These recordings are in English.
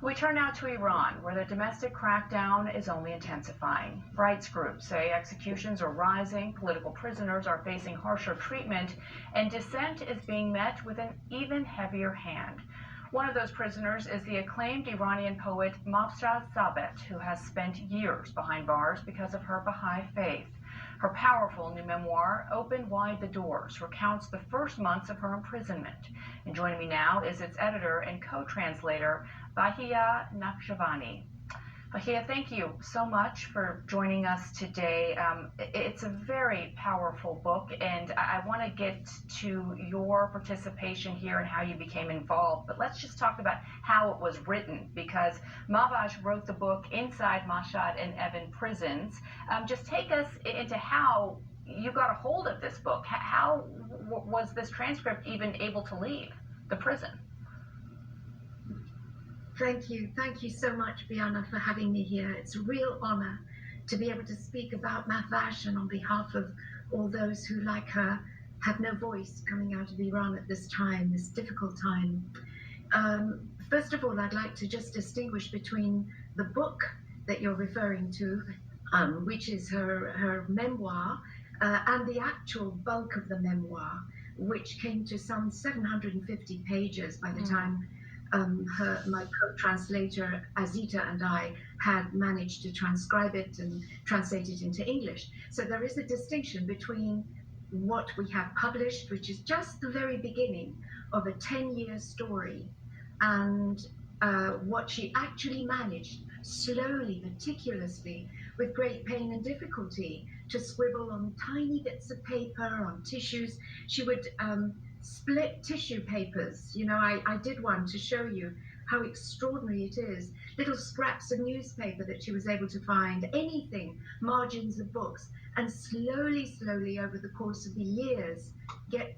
We turn now to Iran, where the domestic crackdown is only intensifying. Rights groups say executions are rising, political prisoners are facing harsher treatment, and dissent is being met with an even heavier hand. One of those prisoners is the acclaimed Iranian poet Mahsa Sabet, who has spent years behind bars because of her Baha'i faith. Her powerful new memoir, Open Wide the Doors, recounts the first months of her imprisonment. And joining me now is its editor and co-translator, Bahiyyih Nakhjavani. Bahiyyih, thank you so much for joining us today. It's a very powerful book, and I want to get to your participation here and how you became involved. But let's just talk about how it was written, because Mahvash wrote the book inside Mashhad and Evin prisons. Just take us into how you got a hold of this book. How was this transcript even able to leave the prison? Thank you. Thank you so much, Biana, for having me here. It's a real honor to be able to speak about Mahvash and on behalf of all those who, like her, have no voice coming out of Iran at this time, this difficult time. First of all, I'd like to just distinguish between the book that you're referring to, which is her memoir, and the actual bulk of the memoir, which came to some 750 pages by the time my co-translator Azita and I had managed to transcribe it and translate it into English. So there is a distinction between what we have published, which is just the very beginning of a 10-year story, and what she actually managed slowly, meticulously, with great pain and difficulty, to scribble on tiny bits of paper, on tissues. She would split tissue papers. You know, I did one to show you how extraordinary it is. Little scraps of newspaper that she was able to find, anything, margins of books, and slowly over the course of the years, get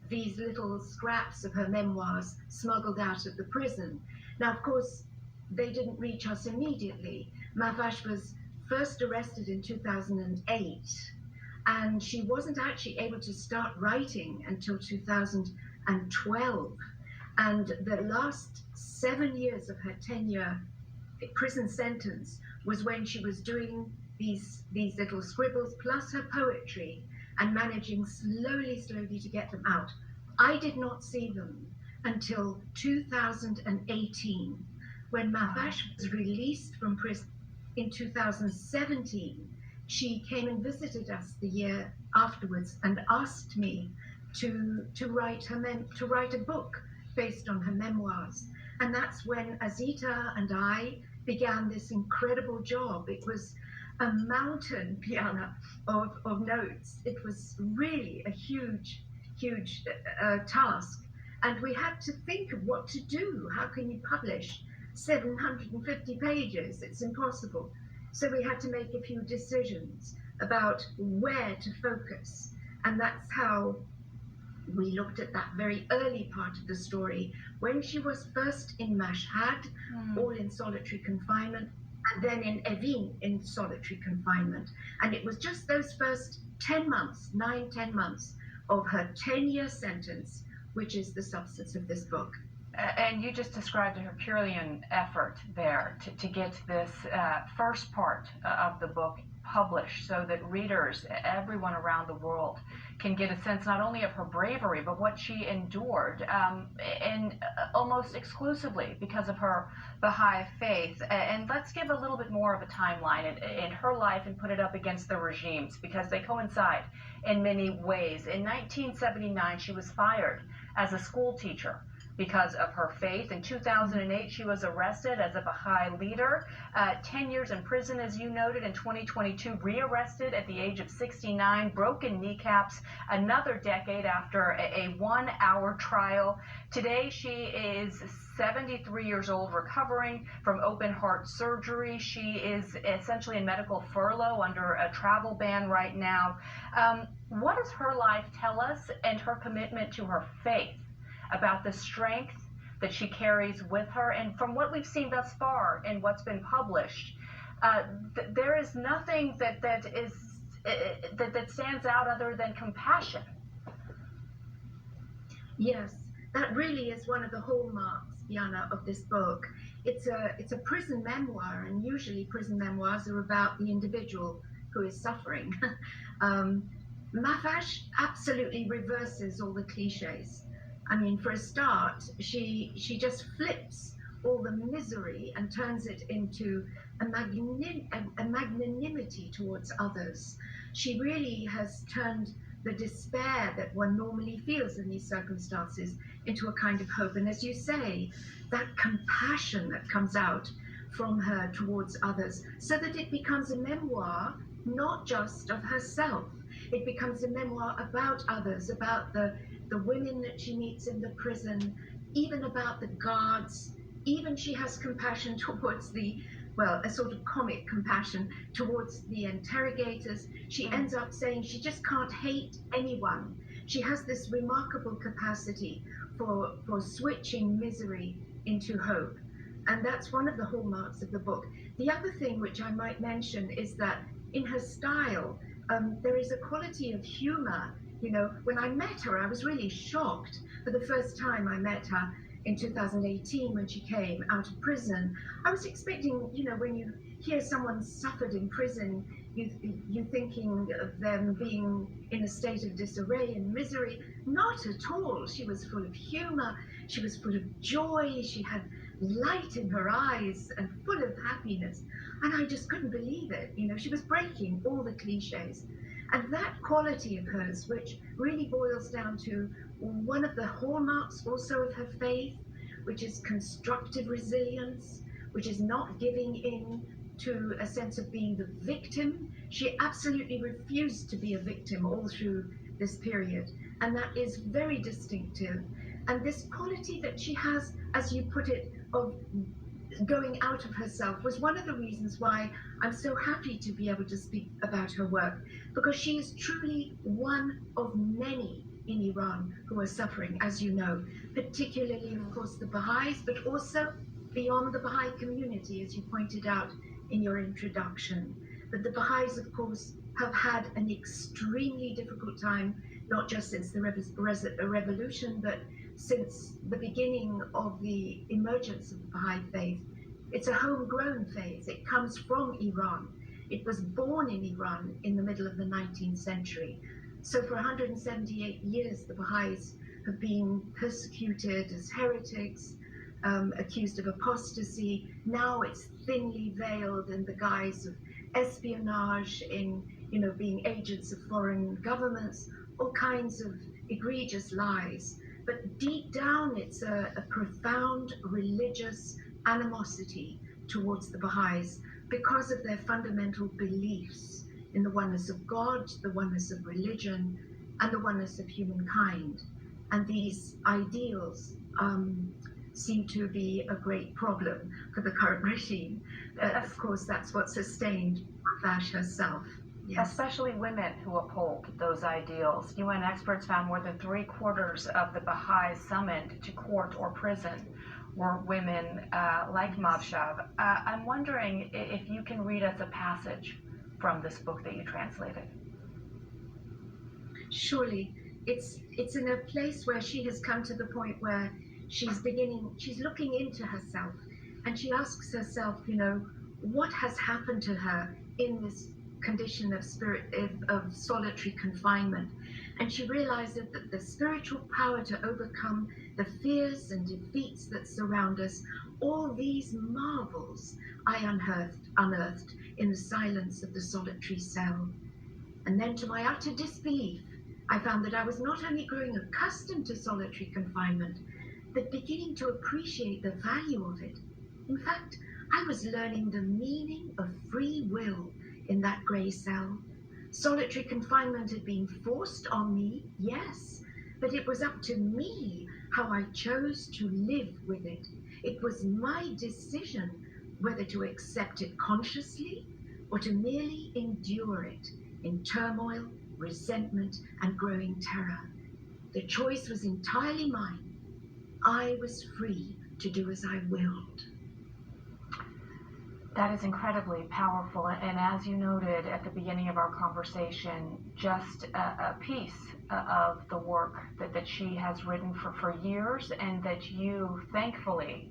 these little scraps of her memoirs smuggled out of the prison. Now, of course, they didn't reach us immediately. Mahvash was first arrested in 2008. And she wasn't actually able to start writing until 2012. And the last 7 years of her 10-year prison sentence was when she was doing these little scribbles plus her poetry and managing slowly to get them out. I did not see them until 2018, when Mahvash was released from prison in 2017. She came and visited us the year afterwards and asked me to write a book based on her memoirs. And that's when Azita and I began this incredible job. It was a mountain, Piana, of notes. It was really a huge task. And we had to think of what to do. How can you publish 750 pages? It's impossible. So we had to make a few decisions about where to focus. And that's how we looked at that very early part of the story, when she was first in Mashhad, all in solitary confinement, and then in Evin in solitary confinement. And it was just those first 10 months, 9-10 months of her 10-year sentence, which is the substance of this book. And you just described a Herculean effort there to get this first part of the book published, so that readers, everyone around the world, can get a sense not only of her bravery, but what she endured, and almost exclusively because of her Baha'i faith. And let's give a little bit more of a timeline in her life and put it up against the regimes, because they coincide in many ways. In 1979, she was fired as a school teacher because of her faith. In 2008, she was arrested as a Baha'i leader, 10 years in prison, as you noted. In 2022, rearrested at the age of 69, broken kneecaps, another decade after a 1-hour trial. Today, she is 73 years old, recovering from open heart surgery. She is essentially in medical furlough under a travel ban right now. What does her life tell us, and her commitment to her faith, about the strength that she carries with her? And from what we've seen thus far and what's been published, there is nothing that stands out other than compassion. Yes, that really is one of the hallmarks Biana, of this book. It's a prison memoir, and usually prison memoirs are about the individual who is suffering. Mahvash absolutely reverses all the cliches. I mean, for a start, she just flips all the misery and turns it into a magnanimity towards others. She really has turned the despair that one normally feels in these circumstances into a kind of hope. And as you say, that compassion that comes out from her towards others, so that it becomes a memoir not just of herself. It becomes a memoir about others, about the women that she meets in the prison, even about the guards. Even she has compassion towards a sort of comic compassion towards the interrogators. She ends up saying she just can't hate anyone. She has this remarkable capacity for switching misery into hope. And that's one of the hallmarks of the book. The other thing which I might mention is that in her style, there is a quality of humor. You know, when I met her, I was really shocked. For the first time I met her in 2018 when she came out of prison, I was expecting, you know, when you hear someone suffered in prison, you're thinking of them being in a state of disarray and misery. Not at all. She was full of humor. She was full of joy. She had light in her eyes and full of happiness. And I just couldn't believe it. You know, she was breaking all the cliches. And that quality of hers, which really boils down to one of the hallmarks also of her faith, which is constructive resilience, which is not giving in to a sense of being the victim. She absolutely refused to be a victim all through this period. And that is very distinctive. And this quality that she has, as you put it, of going out of herself was one of the reasons why I'm so happy to be able to speak about her work, because she is truly one of many in Iran who are suffering, as you know, particularly, of course, the Baha'is, but also beyond the Baha'i community, as you pointed out in your introduction. But the Baha'is, of course, have had an extremely difficult time, not just since the revolution, but since the beginning of the emergence of the Baha'i faith. It's a homegrown faith. It comes from Iran. It was born in Iran in the middle of the 19th century. So for 178 years, the Baha'is have been persecuted as heretics, accused of apostasy. Now it's thinly veiled in the guise of espionage, in, you know, being agents of foreign governments, all kinds of egregious lies. But deep down, it's a profound religious animosity towards the Baha'is because of their fundamental beliefs in the oneness of God, the oneness of religion, and the oneness of humankind. And these ideals seem to be a great problem for the current regime. Of course, that's what sustained Mahvash herself. Yes. Especially women who uphold those ideals. UN experts found more than 3/4 of the Baha'is summoned to court or prison were women like Mahvash. I'm wondering if you can read us a passage from this book that you translated. Surely. It's in a place where she has come to the point where she's looking into herself, and she asks herself, you know, what has happened to her in this condition of solitary confinement. And she realizes that the spiritual power to overcome the fears and defeats that surround us, all these marvels I unearthed in the silence of the solitary cell. And then, to my utter disbelief, I found that I was not only growing accustomed to solitary confinement, but beginning to appreciate the value of it. In fact, I was learning the meaning of free will in that grey cell. Solitary confinement had been forced on me, yes, but it was up to me how I chose to live with it. It was my decision whether to accept it consciously or to merely endure it in turmoil, resentment, and growing terror. The choice was entirely mine. I was free to do as I willed. That is incredibly powerful, and as you noted at the beginning of our conversation, just a piece of the work that she has written for years, and that you thankfully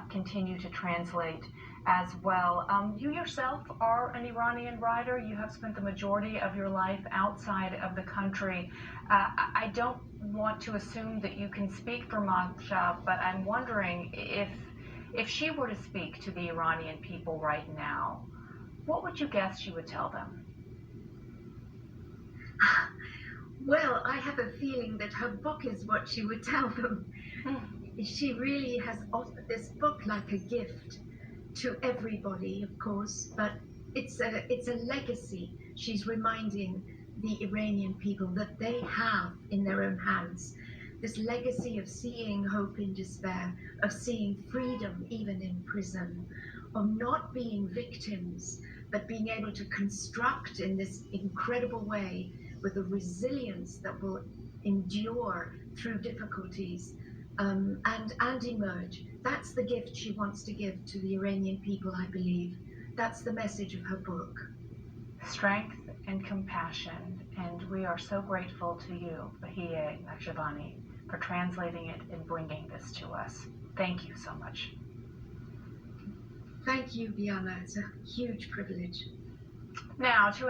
continue to translate as well. You yourself are an Iranian writer. You have spent the majority of your life outside of the country. I don't want to assume that you can speak for Mahjab, but I'm wondering if she were to speak to the Iranian people right now, what would you guess she would tell them? Well, I have a feeling that her book is what she would tell them. She really has offered this book like a gift to everybody, of course, but it's a legacy she's reminding the Iranian people that they have in their own hands. This legacy of seeing hope in despair, of seeing freedom even in prison, of not being victims, but being able to construct in this incredible way with a resilience that will endure through difficulties, and emerge. That's the gift she wants to give to the Iranian people, I believe. That's the message of her book. Strength and compassion, and we are so grateful to you, Bahiyyih Nakhjavani, for translating it and bringing this to us. Thank you so much. Thank you, Biana. It's a huge privilege. Now, to